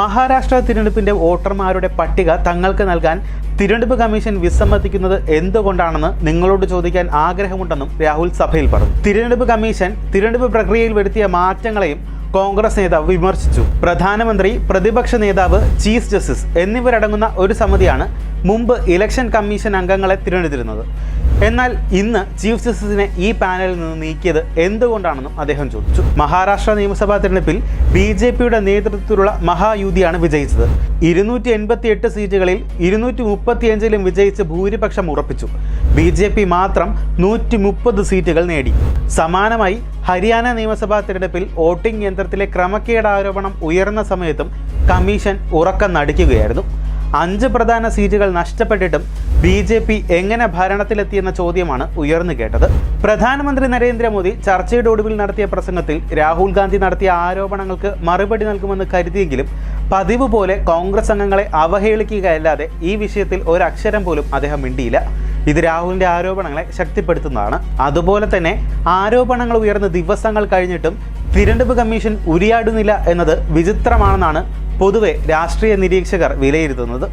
മഹാരാഷ്ട്ര തിരഞ്ഞെടുപ്പിന്റെ വോട്ടർമാരുടെ പട്ടിക തങ്ങൾക്ക് നൽകാൻ തിരഞ്ഞെടുപ്പ് കമ്മീഷൻ വിസമ്മതിക്കുന്നത് എന്തുകൊണ്ടാണെന്ന് നിങ്ങളോട് ചോദിക്കാൻ ആഗ്രഹമുണ്ടെന്നും രാഹുൽ സഭയിൽ പറഞ്ഞു. തിരഞ്ഞെടുപ്പ് കമ്മീഷൻ തിരഞ്ഞെടുപ്പ് പ്രക്രിയയിൽ വരുത്തിയ മാറ്റങ്ങളെയും കോൺഗ്രസ് നേതാവ് വിമർശിച്ചു. പ്രധാനമന്ത്രി, പ്രതിപക്ഷ നേതാവ്, ചീഫ് ജസ്റ്റിസ് എന്നിവരടങ്ങുന്ന ഒരു സമിതിയാണ് മുമ്പ് ഇലക്ഷൻ കമ്മീഷൻ അംഗങ്ങളെ തിരഞ്ഞെടുത്തിരുന്നത്. എന്നാൽ ഇന്ന് ചീഫ് ജസ്റ്റിസിനെ ഈ പാനലിൽ നിന്ന് നീക്കിയത് എന്തുകൊണ്ടാണെന്നും അദ്ദേഹം ചോദിച്ചു. മഹാരാഷ്ട്ര നിയമസഭാ തിരഞ്ഞെടുപ്പിൽ BJPയുടെ നേതൃത്വത്തിലുള്ള മഹായുതിയാണ് വിജയിച്ചത്. 288 സീറ്റുകളിൽ 235ലും വിജയിച്ച് ഭൂരിപക്ഷം ഉറപ്പിച്ചു. BJP മാത്രം 130 സീറ്റുകൾ നേടി. സമാനമായി ഹരിയാന നിയമസഭാ തിരഞ്ഞെടുപ്പിൽ വോട്ടിംഗ് യന്ത്രത്തിലെ ക്രമക്കേട് ആരോപണം ഉയർന്ന സമയത്തും കമ്മീഷൻ ഉറക്കം നടിക്കുകയായിരുന്നു. 5 പ്രധാന സീറ്റുകൾ നഷ്ടപ്പെട്ടിട്ടും BJP എങ്ങനെ ഭരണത്തിലെത്തിയെന്ന ചോദ്യമാണ് ഉയർന്നു കേട്ടത്. പ്രധാനമന്ത്രി നരേന്ദ്രമോദി ചർച്ചയുടെ ഒടുവിൽ നടത്തിയ പ്രസംഗത്തിൽ രാഹുൽ ഗാന്ധി നടത്തിയ ആരോപണങ്ങൾക്ക് മറുപടി നൽകുമെന്ന് കരുതിയെങ്കിലും പതിവ് പോലെ കോൺഗ്രസ് അംഗങ്ങളെ അവഹേളിക്കുകയല്ലാതെ ഈ വിഷയത്തിൽ ഒരക്ഷരം പോലും അദ്ദേഹം മിണ്ടിയില്ല. ഇത് രാഹുലിൻ്റെ ആരോപണങ്ങളെ ശക്തിപ്പെടുത്തുന്നതാണ്. അതുപോലെ തന്നെ ആരോപണങ്ങൾ ഉയർന്ന ദിവസങ്ങൾ കഴിഞ്ഞിട്ടും തിരഞ്ഞെടുപ്പ് കമ്മീഷൻ ഉരിയാടുന്നില്ല എന്നത് വിചിത്രമാണെന്നാണ് പൊതുവെ രാഷ്ട്രീയ നിരീക്ഷകർ വിലയിരുത്തുന്നത്.